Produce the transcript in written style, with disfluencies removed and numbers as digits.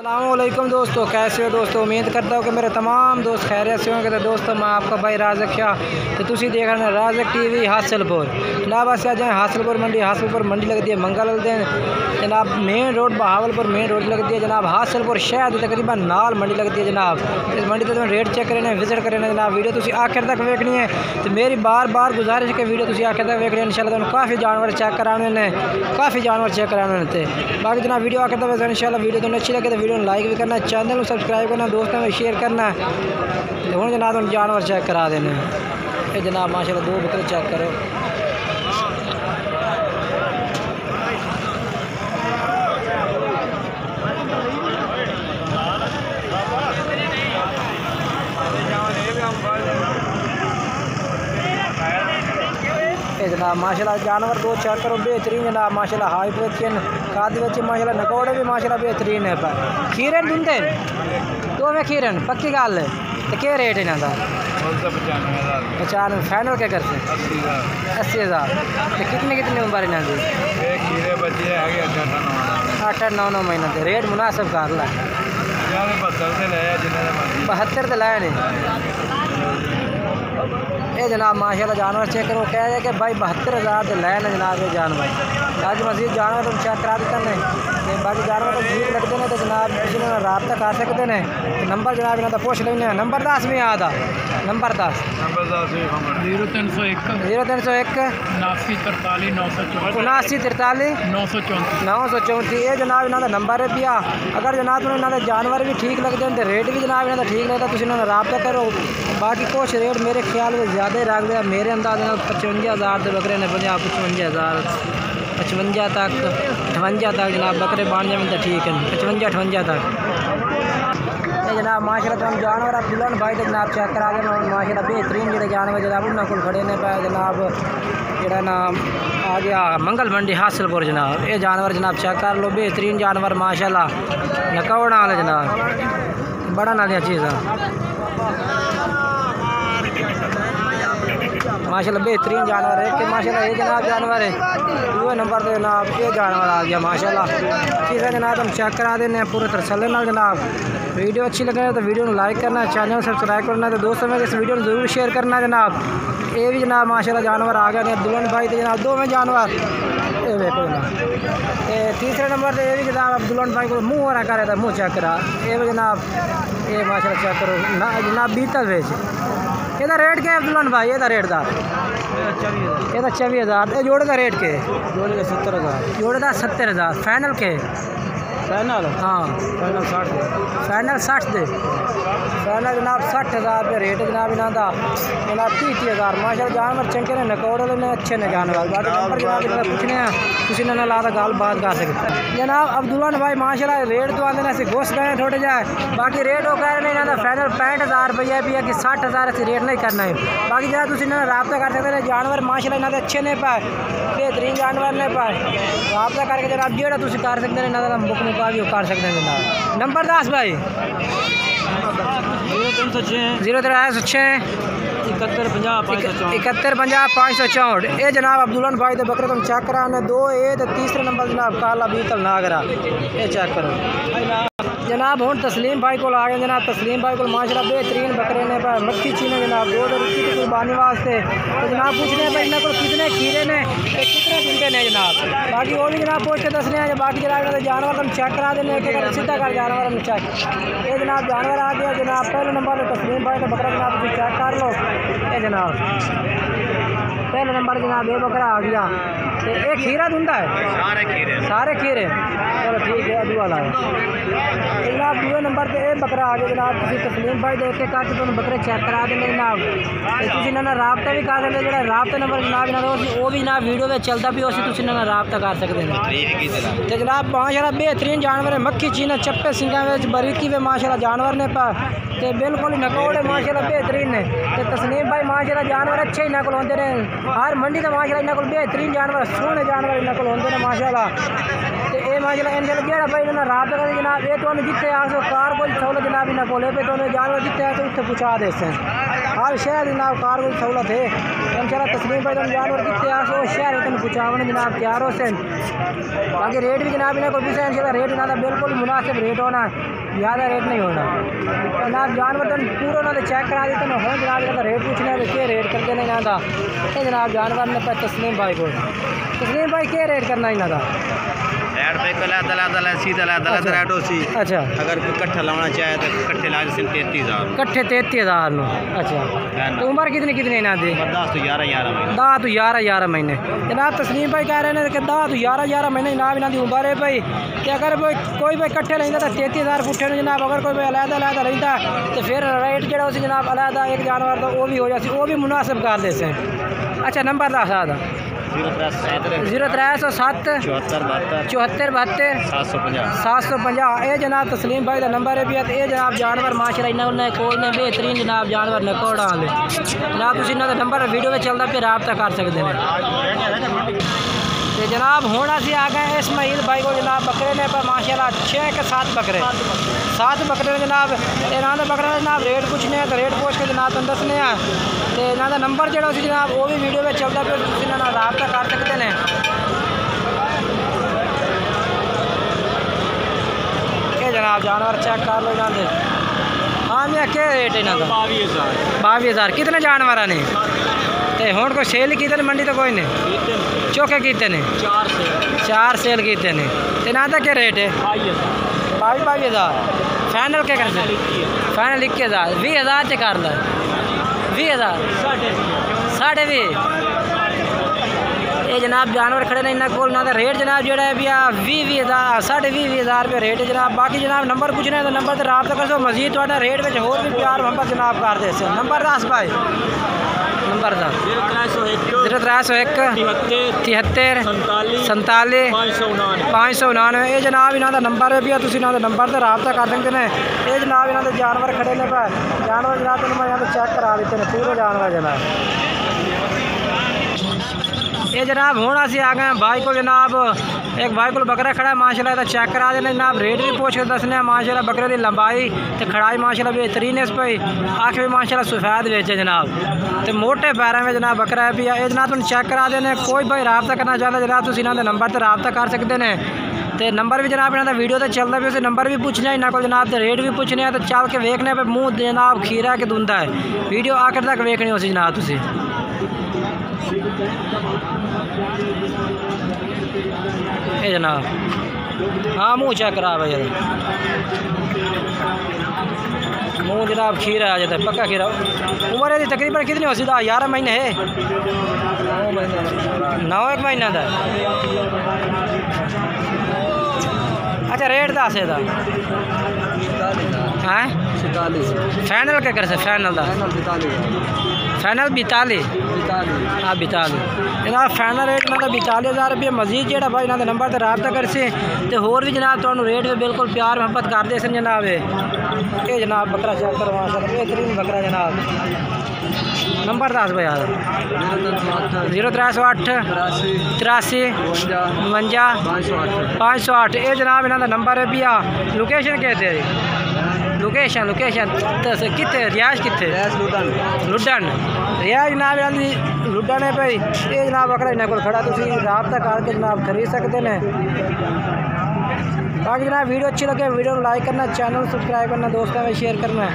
अस्सलामुअलैकुम दोस्तों, कैसे हो दोस्तों। उम्मीद करता हूँ कि मेरे तमाम दोस्त खैरियत से होंगे। तो दोस्तों मैं आपका भाई राज़क शाह, तो तुम देख रहे हैं राज़क टीवी हासिलपुर। जनाब अस आज हासिलपुर मंडी लगती है मंगल दिन जनाब। Main road Bahawalpur main road लगती है जनाब। हासिलपुर शहर तकरीबन नाल मंडी लगती है जनाब। इस मंडी तो रेट चेक करने विजिट करने जनाब। वीडियो तुम आखिर तक वेखनी है, तो मेरी बार बार गुजारिश कि वीडियो तुम आखिर तक वेखनी है। इंशाल्लाह तुम काफ़ी जानवर चेक कराने ने, काफ़ी जानवर चेक कराने थे। बाकी जनाब वीडियो आखिर तक इंशाल्लाह वीडियो तुम्हें अच्छी लगे तो वीडियो लाइक भी करना, चैनल को सब्सक्राइब करना, दोस्तों में शेयर करना। तो हूँ जनाब तुम जानवर चेक करा देने। ये जनाब माशाल्लाह दो बकरे चेक करो। जनाब माशाल्लाह जानवर दो चेक करो, बेहतरीन जनाब माशाल्लाह। हाइट वेचन काद वेच माशाल्लाह, नकोड़े भी माशाल्लाह बेहतरीन है। पर खीरन दूंदे दो में खीरन पक्की गल है। तो क्या रेट है इन्हों का? 95 फाइनल क्या करते हैं? 80,000। तो कितनी उम्र इन्हों की? 8-9 महीने के रेट मुनासिब कर ला। 72 तो लाए नहीं। ये जनाब माशाल्लाह जानवर चेक करो। कह रहे कि भाई 72,000 तो लाए ना जनाब। ये जानवर आज मजीद जानवर तुम चेक करा देते हैं। बाकी जानवर तो ठीक लगते हैं तो जनाब जिन्होंने रब्ता कर सकते हैं। तो नंबर जनाब इन्होंने पूछ लेने। नंबर 10 में याद आ नंबर 10 0301 7943 934। ये जनाब इन्होंने नंबर है पिया। अगर जनाब तुम्हें इन्होंने जानवर भी ठीक लगते हैं तो रेट भी जनाब इन्होंने ठीक लगता, तुम इन्होंने रब्ता करो। बाकी कुछ रेट मेरे ख्याल में ज़्यादा ही रख दिया। मेरे अंदाजे 55,000 के बकरे ने 55,000 55 तक 58 तक जनाब बकरे बन जाए तो ठीक है। 55-58 तक ये जनाब माशाल्लाह तुम जानवर आप दुल्हन भाई तो जनाब चेक करा देना। माशाल्लाह बेहतरीन जो जानवर जनाब उन्होंने को खड़े ने पाए जनाब। जोड़ा नाम आ गया मंगल मंडी हासिलपुर जनाब। ये जानवर जनाब चेक कर लो, बेहतरीन जानवर माशाल्लाह। नकौड़ वाले जनाब बड़ा ना दिया चीज़ माशाल्लाह बेहतरीन जानवर है कि माशाल्लाह ये जनाब जानवर है। दूसरे नंबर पे जनाब ये जानवर आ गया माशाल्लाह। ठीक है जनाब हम चेक करा देने पूरे तसल्ली नाल जनाब। वीडियो अच्छी लगे तो वीडियो को लाइक करना, चैनल सब्सक्राइब करना, तो दोस्तों में इस वीडियो को जरूर शेयर करना जनाब। ये भी जनाब माशाल्लाह जानवर आ गया दुल्हन भाई तो जनाब दो में जानवर ये देखो जनाब। तीसरे नंबर पर ये भी जनाब दुल्हन भाई को मुँह हो रहा करे था, मुँह चेक करा। ये भी जनाब ये माशाल्लाह चेक करो ना जनाब बीतल वेच। ਇਹਦਾ रेट क्या है दुल्हन भाई? ਇਹਦਾ रेट ਦਾ 24,000। ये जोड़े का रेट के? जोड़े का 70,000। जोड़े का 70,000 फाइनल के? फाइनल हाँ फाइनल 60 दे। फाइनल 60 दे। फाइनल जनाब 60,000 रुपये रेट जनाब इन्हों का। जनाब 30,000 माशाल्लाह जानवर चंगे ने, नकौड़े ने अच्छे ने जानवर। बाकी नंबर जनाब इन्होंने पूछने हैं, तुम इन्होंने ला गल बात कर सकते जनाब। अब दुल्हन भाई माशाल्लाह रेट तो आते हैं घुस गए थोड़े जाए। बाकी रेट वो कह रहे हैं इन्होंने फाइनल 65,000 रुपया भी है कि 60,000 ऐसे रेट नहीं करना है। बाकी जनाब तुम इन्होंने रब्ता कर सकते हैं। जानवर माशाल्लाह इन्होंने अच्छे नहीं पाए, बेहतरीन जानवर नहीं पाए। रब्ता करके जनाब जो तुम कर सकते हैं इन्होंने मुक मुका भी कर सकते हैं जनाब। नंबर 10 भाई 0306 71 50 564। ये जनाब अब्दुल्ला भाई तो बकरे तुम चेक कराने दो। ये तो तीसरे नंबर जनाब काला बीतल नागरा ये चेक करो जनाब। हूँ तस्लीम भाई को आ गए जनाब। तस्लीम भाई को माशाल्लाह बेहतरीन बकरे ने पर मक्खी चीने जनाब 2 रुपये की कुर्बानी वास्ते। तो जनाब पूछने भाई इन्होंने को कितने खीरे ने तो कितने घंटे ने जनाब। बाकी वो भी जनाब पूछ के दसने हैं। बाकी जनाब जानवर हम चेक करा देने कि सीधा कर जानवर हम चेक। ये जनाब जानवर आ गया जनाब। पहले नंबर पर तस्लीम भाई का बकरा जनाब तुम चेक कर लो। ये जनाब पहले नंबर जनाब ये बकरा आ गया। तो एक खीरा दूंदा है सारे खीरे। चलो ठीक है अदू वाला है जनाब। दूसरे नंबर पर ये बकरा आ गया जनाब। तुम तस्लीम भाई देख के करके तुम बकरे चेक करा देंगे जनाब। तुम इन्होंने रब्ता भी कर सकते जो रब्ता नंबर जनाब इन्होंने वो भी जनाब वीडियो में चलता भी उसी तुम इन्होंने रब्ता कर सकते हैं। तो जनाब माशाल्लाह बेहतरीन जानवर है। मक्खी चीना चप्पे सिंगा बरीकी में माशाल्लाह जानवर ने पा तो बिल्कुल नकौड़े माशाल्लाह बेहतरीन ने। तो तस्लीम भाई माशाल्लाह जानवर अच्छे इन्हों को होंगे ने। हर मंडी का माशाल्लाह इन्हों को बेहतरीन जानवर सोहने जानवर इन्हों को होंगे ने माशाल्लाह। तो ये माशाल्लाह इंशाल्लाह जेड़ा भाई इन्होंने रात कर जनाब ये तो जितने आसो कार कोई सहूलत जनाब इन्हें कोले पे तो जानवर जितने आसो उत्थे पहुँचा देते हैं हर शहर जनाब कार कोई सहूलत है इंशाल्लाह तस्लीम भाई तुम जानवर जितने आसो शहर तुम पहुँचावन जनाब तैयार हो से बाकी रेट भी जनाब इन्हें को भी इंशाल्लाह रेट इन्होंने बिल्कुल मुनासिब रेट होना ज़्यादा रेट नहीं होना जनाब जानवर तुम पूरा उन्होंने चेक करा देते हैं हम जनाब इन्होंने रेट पूछना है क्या रेट करते हैं यहाँ का जनाब जानवर ने पर तस्लीम भाई को तस्लीम भाई क्या रेट करना इन्हों का अच्छा अगर कट्ठा लाना चाहे तो कट्ठे ला 33,000 कट्ठे 33,000 नो अच्छा तो उम्र कितनी कितनी इन्हों की 10 तो 11 तो 11 महीने जनाब तस्लीम भाई कह रहे हैं कि 10 तो 11 महीने जनाब इन्हों की उम्र है भाई कि अगर कोई भाई कट्ठे लेंदा तो 33,000 पुट्ठे जनाब अगर कोई भाई अलहदा लेंदा तो फिर रेट जो जनाब अलहदा एक जानवर तो वो भी हो जाती वो भी मुनासिब कर देते हैं अच्छा नंबर दस आ 0307 74 72 750 ये जनाब तस्लीम भाई का नंबर है भी ये जनाब जानवर माशाल्लाह इन्होंने कोल ने बेहतरीन जनाब जानवर ने कोड़ा जनाब तुम इन्होंने नंबर वीडियो में चलता फिर रबता कर सकते हैं तो जनाब हूँ असी आ गए इस्माइल भाई को जनाब बकरे ने पर माशाल्लाह 6 के 7 बकरे 7 बकरे जनाब इन्हों के बकरे जनाब रेट पूछने तो रेट पूछ के जनाब तुम दसने तो इन्हों का नंबर जो जनाब वो भी वीडियो में चलता फिर इन्होंने रबता कर सकते हैं ये जनाब जानवर चेक कर लो इन्होंने हाँ मैं क्या रेट इन्हों का 22,000 कितने जानवर ने तो हूँ कोई सेल की मंडी तो कोई नहीं चौके कितने ने 4 सेल कितने ने तो इन्हों का क्या रेट है 22,000 फाइनल क्या करते फाइनल 21,000 20,000 से कर लो 20,000 20.5 ये जनाब जानवर खड़े ने इन्होंने कोल ना रेट जनाब जो है भैया 20,000 20,000 रुपये रेट है जनाब बाकी जनाब नंबर पूछना है तो नंबर से रबता कर सो मजीद थोड़ा रेट में होर भी प्यार मोहब्बत जनाब कर दे नंबर 10 भाई नंबर 10 0301 73 47 599 ये जनाब इन्हों का नंबर है भैया तुम इन्हों के नंबर से रबता कर सकते हैं ये जनाब इन्हों के जानवर खड़े ने पर जानवर जनाब तुम यहाँ चेक करा देते हैं पूरे जानवर जनाब ये जनाब हूँ असी आ गए भाई को जनाब एक भाई को बकरा खड़ा है माशाल्लाह तो चेक करा देना जनाब रेट भी पूछ के दसने माशाल्लाह बकरे की लंबाई तो खड़ाई माशाल्लाह बेहतरीन है इस पर आँख भी माशाल्लाह सफ़ेद बेचे जनाब तो मोटे पैरों में जनाब बकरा है भी ये जनाब तुम चेक करा देने कोई भाई रबता करना चाहता जनाब तुम इन्होंने नंबर से रबता कर सकते हैं तो नंबर भी जनाब इन्होंने वीडियो तो चलता भी उसे नंबर भी पूछना इन्होंने को जनाब तो रेट भी पूछने तो चल के वेखने पे मुँह जनाब खीरा के दूंदा है वीडियो आखिर तक वेखनी उसी जनाब तुम ये जनाब हाँ मुँह चेक करा भाई मुँह जनाब खीरा आ जाता है पक्का खीरा उम्र है तकरीबन कितनी हो सीधा 11 महीने है 9 एक महीना था अच्छा रेट दस है हाँ फाइनल क्या कर फाइनल का फाइनल 42 हाँ 42 जनाब फाइनल रेट मतलब 42,000 रुपये मजीद जो भाई इन्होंने नंबर से रबता कर से तो होर भी जनाब तो रेट में बिल्कुल प्यार मोहब्बत कर दे सन जनाब ये जनाब बकरा चेक करवा बेहतरीन बकरा जनाब नंबर 10 भाई 0308 83 52 508 ये जनाब इन्हों का नंबर है भैया लोकेशन कहते हैं लोकेशन कितने रिहायश कितने लुडन रिहायश जनाब लुडन है भाई ये जनाब बकरा इन्होंने को खड़ा तुम रबता करके जनाब खरीद सकते हैं बाकी जनाब वीडियो अच्छी लगे वीडियो को लाइक करना चैनल सब्सक्राइब करना दोस्तों में शेयर करना